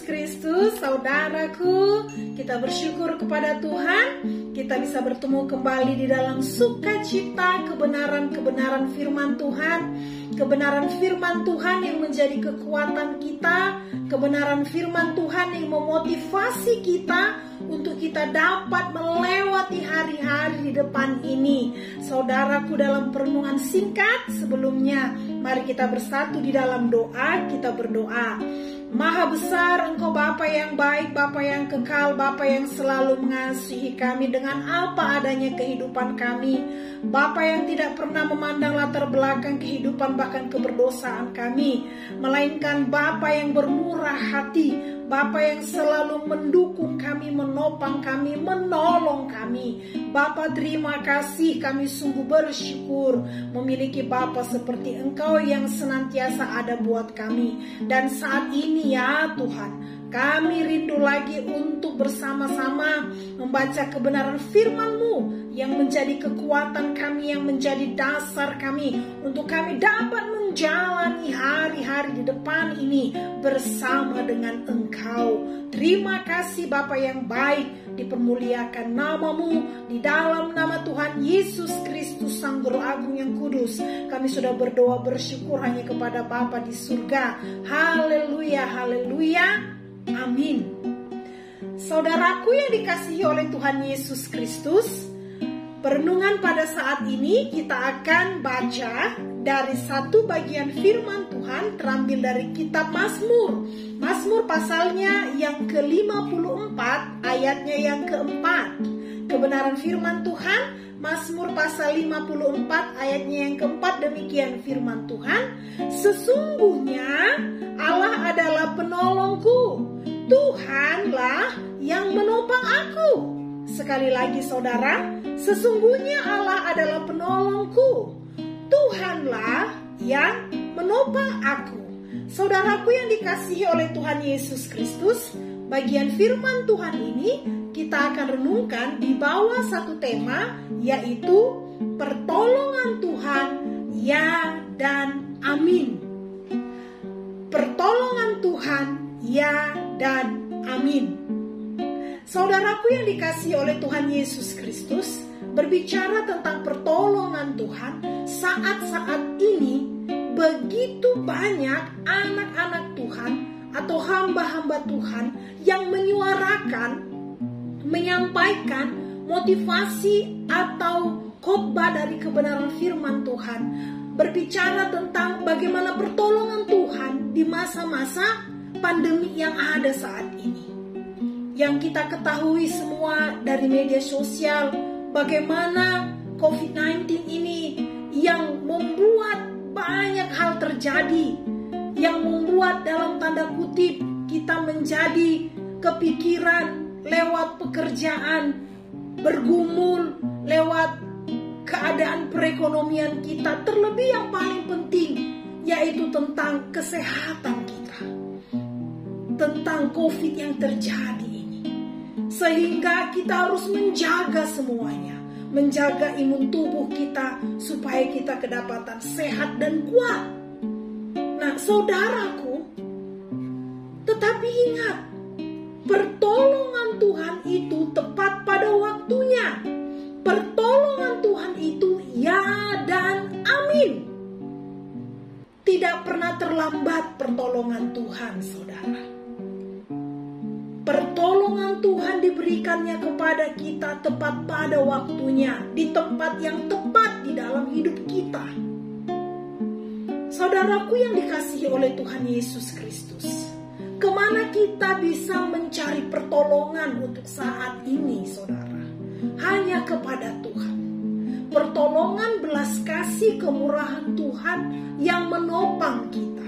Kristus, saudaraku, kita bersyukur kepada Tuhan. Kita bisa bertemu kembali di dalam sukacita kebenaran-kebenaran firman Tuhan. Kebenaran firman Tuhan yang menjadi kekuatan kita. Kebenaran firman Tuhan yang memotivasi kita untuk kita dapat melewati hari-hari di depan ini. Saudaraku, dalam perenungan singkat sebelumnya, mari kita bersatu di dalam doa. Kita berdoa. Maha besar Engkau, Bapa yang baik, Bapa yang kekal, Bapa yang selalu mengasihi kami dengan apa adanya kehidupan kami. Bapa yang tidak pernah memandang latar belakang kehidupan bahkan keberdosaan kami, melainkan Bapa yang bermurah hati, Bapa yang selalu mendukung kami, menopang kami, menolong kami. Bapa, terima kasih, kami sungguh bersyukur memiliki Bapa seperti Engkau yang senantiasa ada buat kami. Dan saat ini ya Tuhan, kami rindu lagi untuk bersama-sama membaca kebenaran firman-Mu yang menjadi kekuatan kami, yang menjadi dasar kami untuk kami dapat menjalani hari-hari di depan ini bersama dengan Engkau. Terima kasih Bapa yang baik, dipermuliakan nama-Mu di dalam nama Tuhan Yesus Kristus Sang Guru Agung yang kudus. Kami sudah berdoa bersyukur hanya kepada Bapa di surga. Haleluya, haleluya. Amin. Saudaraku yang dikasihi oleh Tuhan Yesus Kristus, perenungan pada saat ini kita akan baca dari satu bagian firman Tuhan terambil dari kitab Mazmur. Mazmur pasalnya yang ke-54, ayatnya yang ke-4. Kebenaran firman Tuhan, Mazmur pasal 54 ayatnya yang ke-4, demikian firman Tuhan. Sesungguhnya Allah adalah penolongku, Tuhanlah yang menopang aku. Sekali lagi saudara, sesungguhnya Allah adalah penolongku, Tuhanlah yang menopang aku. Saudaraku yang dikasihi oleh Tuhan Yesus Kristus, bagian firman Tuhan ini kita akan renungkan di bawah satu tema, yaitu pertolongan Tuhan, ya dan amin. Pertolongan Tuhan, ya dan amin. Saudaraku yang dikasihi oleh Tuhan Yesus Kristus, berbicara tentang pertolongan Tuhan, saat-saat ini begitu banyak anak-anak Tuhan atau hamba-hamba Tuhan yang menyuarakan, menyampaikan motivasi atau khotbah dari kebenaran firman Tuhan, berbicara tentang bagaimana pertolongan Tuhan di masa-masa pandemi yang ada saat ini. Yang kita ketahui semua dari media sosial, bagaimana COVID-19 ini yang membuat banyak hal terjadi, yang membuat dalam tanda kutip kita menjadi kepikiran lewat pekerjaan, bergumul lewat keadaan perekonomian kita, terlebih yang paling penting yaitu tentang kesehatan kita, tentang COVID yang terjadi ini. Sehingga kita harus menjaga semuanya, menjaga imun tubuh kita supaya kita kedapatan sehat dan kuat. Nah, saudaraku, tetapi ingat, pertolongan Tuhan itu tepat pada waktunya. Pertolongan Tuhan itu ya dan amin. Tidak pernah terlambat pertolongan Tuhan, saudara. Pertolongan Tuhan diberikannya kepada kita tepat pada waktunya, di tempat yang tepat di dalam hidup kita. Saudaraku yang dikasihi oleh Tuhan Yesus Kristus, kemana kita bisa mencari pertolongan untuk saat ini, saudara? Hanya kepada Tuhan. Pertolongan, belas kasih, kemurahan Tuhan yang menopang kita.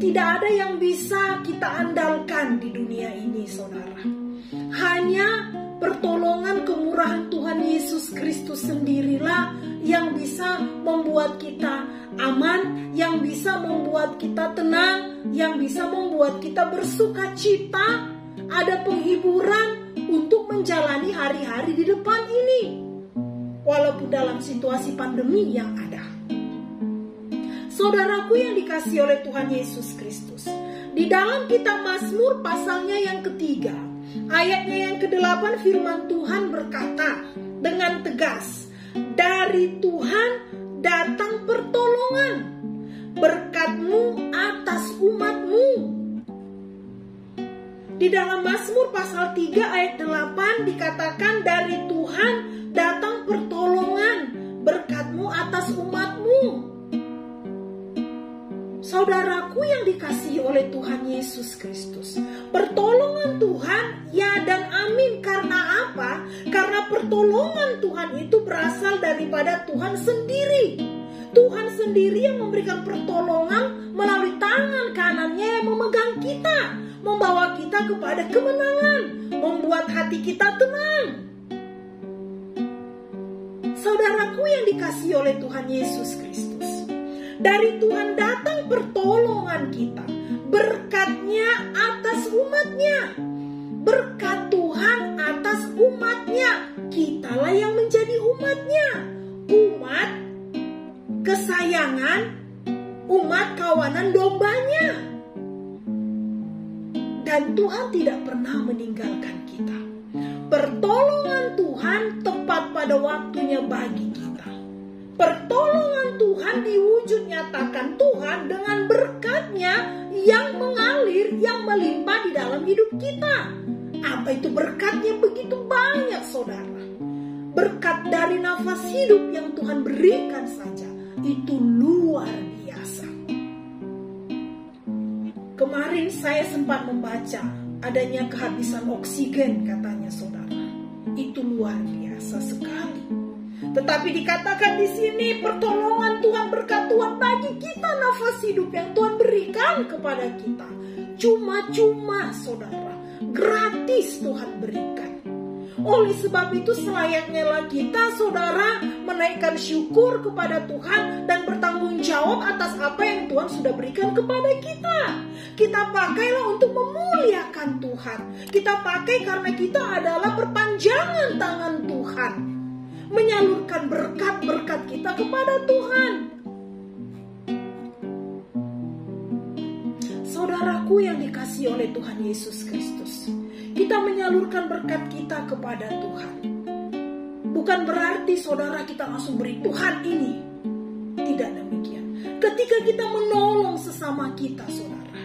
Tidak ada yang bisa kita andalkan di dunia ini, saudara. Hanya pertolongan kemurahan Tuhan Yesus Kristus sendirilah yang bisa membuat kita aman, yang bisa membuat kita tenang, yang bisa membuat kita bersuka cita, ada penghiburan untuk menjalani hari-hari di depan ini, walaupun dalam situasi pandemi yang ada. Saudaraku yang dikasihi oleh Tuhan Yesus Kristus, Di dalam kitab Mazmur pasalnya yang ketiga, ayatnya yang ke-8, firman Tuhan berkata dengan tegas, dari Tuhan datang pertolongan, berkat-Mu atas umat-Mu. Di dalam Mazmur pasal 3 ayat 8 dikatakan dari Tuhan datang pertolongan, berkat-Mu atas umat-Mu. Saudaraku yang dikasihi oleh Tuhan Yesus Kristus, pertolongan Tuhan ya dan amin. Karena apa? Karena pertolongan Tuhan itu berasal daripada Tuhan sendiri. Tuhan sendiri yang memberikan pertolongan melalui tangan kanannya yang memegang kita, membawa kita kepada kemenangan, membuat hati kita tenang. Saudaraku yang dikasihi oleh Tuhan Yesus Kristus, dari Tuhan datang pertolongan kita, berkat-Nya atas umat-Nya. Berkat Tuhan atas umat-Nya, kitalah yang menjadi umat-Nya. Umat kesayangan, umat kawanan domba-Nya. Dan Tuhan tidak pernah meninggalkan kita. Pertolongan Tuhan tepat pada waktunya bagi kita. Pertolongan Tuhan diwujud nyatakan Tuhan dengan berkat-Nya yang mengalir, yang melimpah di dalam hidup kita. Apa itu berkat-Nya? Begitu banyak, saudara. Berkat dari nafas hidup yang Tuhan berikan saja, itu luar biasa. Kemarin saya sempat membaca adanya kehabisan oksigen, katanya saudara. Itu luar biasa sekali. Tetapi dikatakan di sini pertolongan Tuhan, berkat Tuhan bagi kita, nafas hidup yang Tuhan berikan kepada kita. Cuma-cuma saudara, gratis Tuhan berikan. Oleh sebab itu selayaknya kita saudara menaikkan syukur kepada Tuhan dan bertanggung jawab atas apa yang Tuhan sudah berikan kepada kita. Kita pakailah untuk memuliakan Tuhan. Kita pakai karena kita adalah perpanjangan tangan Tuhan, menyalurkan berkat-berkat kita kepada Tuhan. Saudaraku yang dikasihi oleh Tuhan Yesus Kristus, kita menyalurkan berkat kita kepada Tuhan. Bukan berarti saudara kita langsung beri Tuhan ini. Tidak demikian. Ketika kita menolong sesama kita saudara,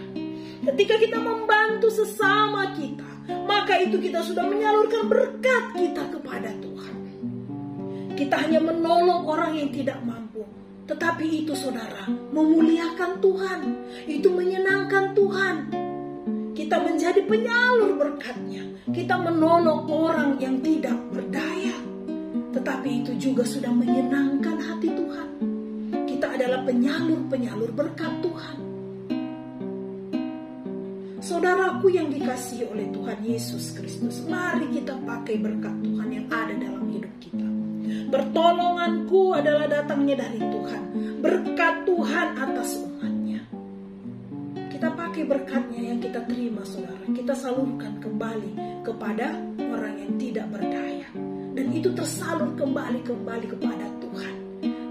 ketika kita membantu sesama kita, maka itu kita sudah menyalurkan berkat kita kepada Tuhan. Kita hanya menolong orang yang tidak mampu. Tetapi itu saudara, memuliakan Tuhan. Itu menyenangkan Tuhan. Kita menjadi penyalur berkat-Nya. Kita menolong orang yang tidak berdaya. Tetapi itu juga sudah menyenangkan hati Tuhan. Kita adalah penyalur-penyalur berkat Tuhan. Saudaraku yang dikasihi oleh Tuhan Yesus Kristus, mari kita pakai berkat Tuhan yang ada dalam hidup kita. Pertolonganku adalah datangnya dari Tuhan, berkat Tuhan atas umat-Nya. Kita pakai berkat-Nya yang kita terima saudara, kita salurkan kembali kepada orang yang tidak berdaya. Dan itu tersalur kembali kepada Tuhan.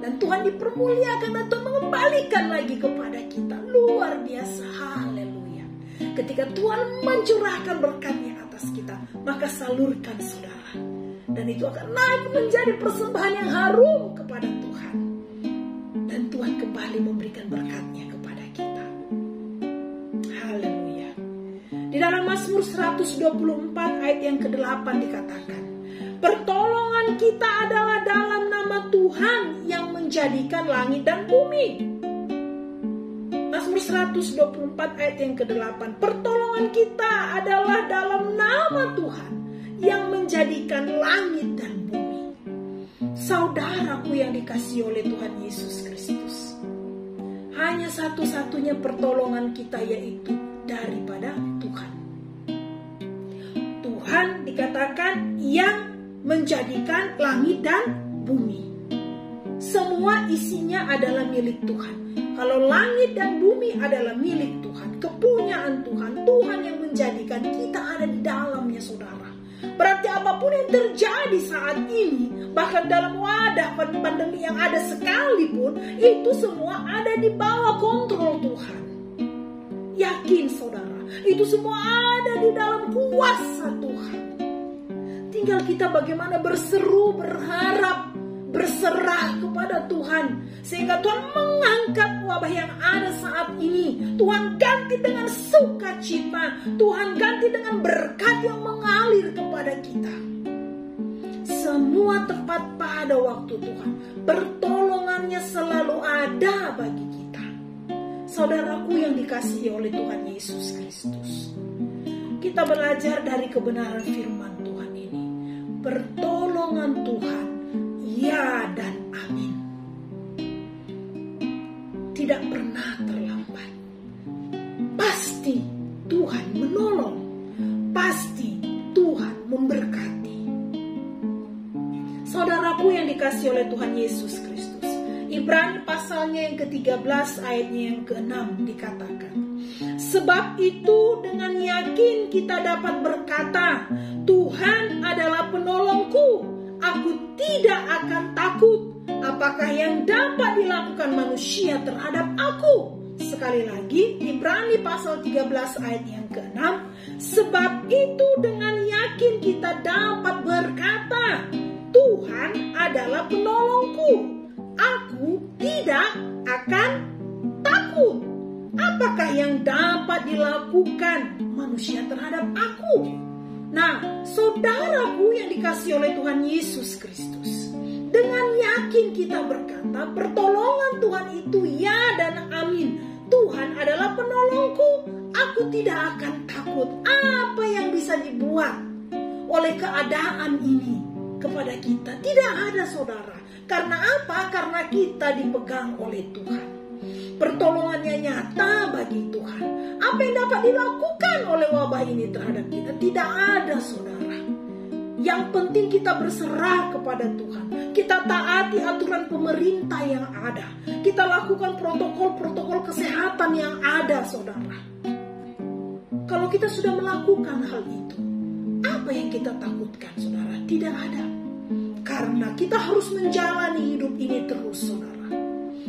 Dan Tuhan dipermuliakan dan Tuhan mengembalikan lagi kepada kita. Luar biasa, haleluya. Ketika Tuhan mencurahkan berkat-Nya atas kita, maka salurkan saudara. Dan itu akan naik menjadi persembahan yang harum kepada Tuhan. Dan Tuhan kembali memberikan berkat-Nya kepada kita. Haleluya. Di dalam Mazmur 124 ayat yang ke-8 dikatakan, pertolongan kita adalah dalam nama Tuhan yang menjadikan langit dan bumi. Mazmur 124 ayat yang ke-8, pertolongan kita adalah dalam nama Tuhan yang menjadikan langit dan bumi. Saudaraku yang dikasihi oleh Tuhan Yesus Kristus, hanya satu-satunya pertolongan kita yaitu daripada Tuhan. Tuhan dikatakan yang menjadikan langit dan bumi. Semua isinya adalah milik Tuhan. Kalau langit dan bumi adalah milik Tuhan, kepunyaan Tuhan, Tuhan yang menjadikan kita ada di dalamnya saudara. Berarti apapun yang terjadi saat ini, bahkan dalam wadah pandemi yang ada sekalipun, itu semua ada di bawah kontrol Tuhan. Yakin saudara, itu semua ada di dalam kuasa Tuhan. Tinggal kita bagaimana berseru, berharap, berserah kepada Tuhan, sehingga Tuhan mengangkat wabah yang ada saat ini. Tuhan ganti dengan sukacita, Tuhan ganti dengan berkat yang mengalir kepada kita. Semua tepat pada waktu Tuhan, pertolongannya selalu ada bagi kita. Saudaraku yang dikasihi oleh Tuhan Yesus Kristus, kita belajar dari kebenaran firman Tuhan ini. Pertolongan Tuhan, ya dan amin, tidak pernah terlambat. Pasti Tuhan menolong, pasti Tuhan memberkati. Saudaraku yang dikasihi oleh Tuhan Yesus Kristus, Ibrani pasalnya yang ke-13 ayatnya yang ke-6 dikatakan, sebab itu dengan yakin kita dapat berkata, Tuhan adalah penolongku, aku tidak akan takut. Apakah yang dapat dilakukan manusia terhadap aku? Sekali lagi, Ibrani pasal 13 ayat yang ke-6. Sebab itu dengan yakin kita dapat berkata, Tuhan adalah penolongku, aku tidak akan takut. Apakah yang dapat dilakukan manusia terhadap aku? Nah, saudaraku yang dikasihi oleh Tuhan Yesus Kristus, dengan yakin kita berkata, pertolongan Tuhan itu ya dan amin. Tuhan adalah penolongku, aku tidak akan takut. Apa yang bisa dibuat oleh keadaan ini kepada kita? Tidak ada, saudara. Karena apa? Karena kita dipegang oleh Tuhan. Pertolongannya nyata bagi Tuhan. Apa yang dapat dilakukan oleh wabah ini terhadap kita? Tidak ada, saudara. Yang penting kita berserah kepada Tuhan. Kita taati aturan pemerintah yang ada. Kita lakukan protokol-protokol kesehatan yang ada, saudara. Kalau kita sudah melakukan hal itu, apa yang kita takutkan, saudara? Tidak ada. Karena kita harus menjalani hidup ini terus, saudara.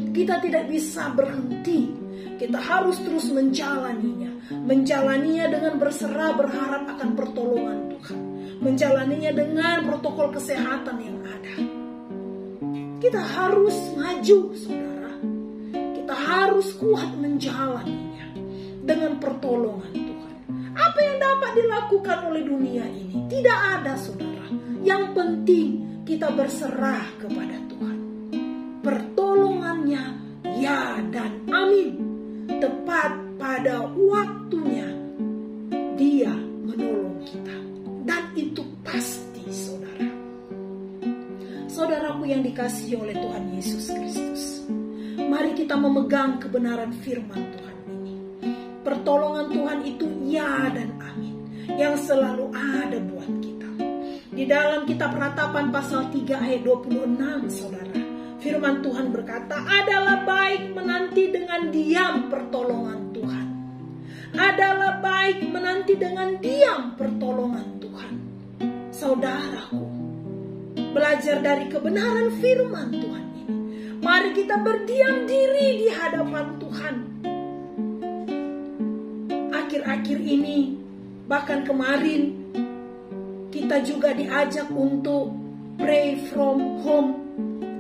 Kita tidak bisa berhenti. Kita harus terus menjalaninya. Menjalaninya dengan berserah, berharap akan pertolongan Tuhan. Menjalaninya dengan protokol kesehatan yang ada. Kita harus maju, saudara. Kita harus kuat menjalaninya dengan pertolongan Tuhan. Apa yang dapat dilakukan oleh dunia ini? Tidak ada, saudara. Yang penting kita berserah kepada Tuhan. Pertolongannya ya dan amin. Tepat pada waktunya Dia menolong kita. Dan itu pasti, saudara. Saudaraku yang dikasihi oleh Tuhan Yesus Kristus, mari kita memegang kebenaran firman Tuhan ini. Pertolongan Tuhan itu ya dan amin, yang selalu ada buat kita. Di dalam kitab Ratapan pasal 3 ayat 26, saudara, firman Tuhan berkata, adalah baik menanti dengan diam pertolongan Tuhan. Adalah baik menanti dengan diam pertolongan Tuhan. Saudaraku, belajar dari kebenaran firman Tuhan ini. Mari kita berdiam diri di hadapan Tuhan. Akhir-akhir ini, bahkan kemarin, kita juga diajak untuk pray from home.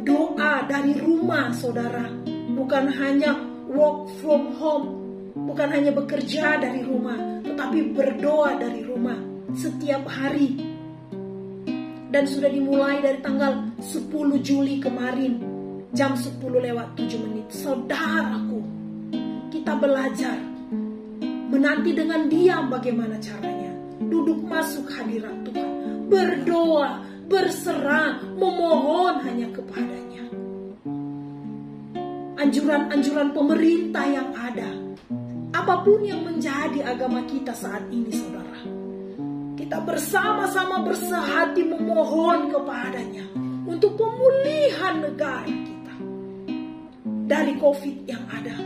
Doa dari rumah, saudara. Bukan hanya work from home. Bukan hanya bekerja dari rumah, tetapi berdoa dari rumah setiap hari. Dan sudah dimulai dari tanggal 10 Juli kemarin, jam 10:07. Saudaraku, kita belajar menanti dengan diam bagaimana caranya. Duduk masuk hadirat Tuhan, berdoa, berserah, memohon hanya kepadanya. Anjuran-anjuran pemerintah yang ada, apapun yang menjadi agama kita saat ini, saudara, kita bersama-sama bersehati memohon kepadanya untuk pemulihan negara kita dari COVID yang ada.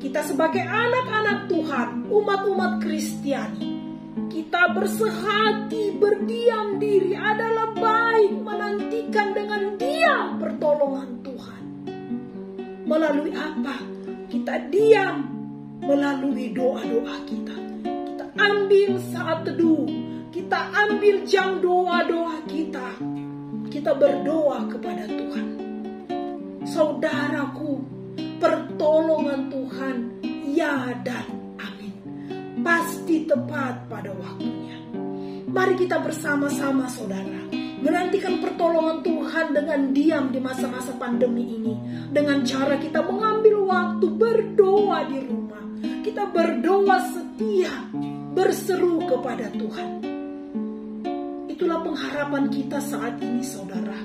Kita sebagai anak-anak Tuhan, umat-umat Kristiani, kita bersehati, berdiam diri. Adalah baik menantikan dengan diam pertolongan Tuhan. Melalui apa? Kita diam melalui doa-doa kita. Kita ambil saat teduh, kita ambil jam doa-doa kita. Kita berdoa kepada Tuhan. Saudaraku, pertolongan Tuhan ya dan amin, pasti tepat pada waktunya. Mari kita bersama-sama saudara menantikan pertolongan Tuhan dengan diam di masa-masa pandemi ini, dengan cara kita mengambil waktu berdoa di rumah. Kita berdoa setia, berseru kepada Tuhan. Itulah pengharapan kita saat ini saudara.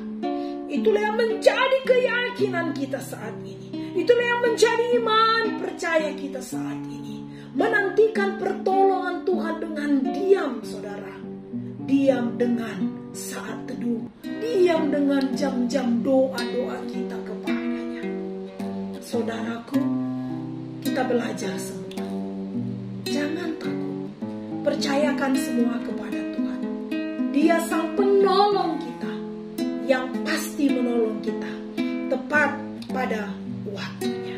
Itulah yang menjadi keyakinan kita saat ini. Itulah yang menjadi iman percaya kita saat ini. Menantikan pertolongan Tuhan dengan diam saudara. Diam dengan saat teduh. Diam dengan jam-jam doa-doa kita kepadanya. Saudaraku, kita belajar semua. Jangan takut. Percayakan semua kepada Tuhan. Dia sang penolong kita, yang pasti menolong kita tepat pada waktunya.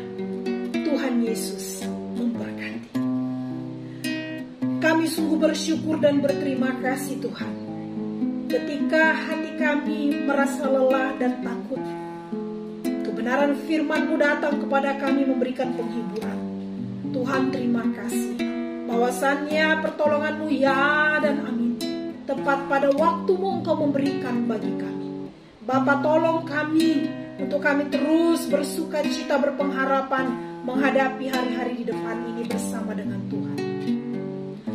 Tuhan Yesus memberkati. Kami sungguh bersyukur dan berterima kasih Tuhan. Ketika hati kami merasa lelah dan takut, kebenaran firman-Mu datang kepada kami memberikan penghiburan. Tuhan terima kasih. Bahwasannya pertolongan-Mu ya dan amin. Tepat pada waktu-Mu Engkau memberikan bagi kami. Bapa, tolong kami untuk kami terus bersuka cita berpengharapan menghadapi hari-hari di depan ini bersama dengan Tuhan.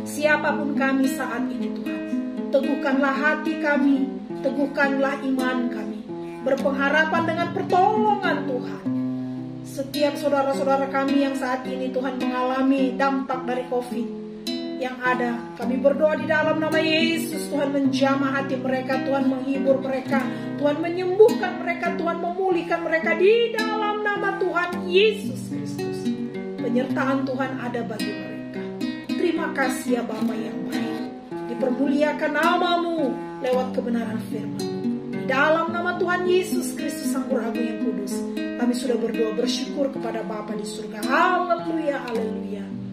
Siapapun kami saat ini Tuhan, teguhkanlah hati kami, teguhkanlah iman kami, berpengharapan dengan pertolongan Tuhan. Setiap saudara-saudara kami yang saat ini Tuhan mengalami dampak dari COVID yang ada, kami berdoa di dalam nama Yesus. Tuhan menjamah hati mereka, Tuhan menghibur mereka, Tuhan menyembuhkan mereka, Tuhan memulihkan mereka di dalam nama Tuhan Yesus Kristus. Penyertaan Tuhan ada bagi mereka. Terima kasih ya Bapa yang baik. Dipermuliakan nama-Mu lewat kebenaran firman-Mu. Di dalam nama Tuhan Yesus Kristus Sang Purabu yang kudus, kami sudah berdoa bersyukur kepada Bapa di surga. Haleluya, haleluya.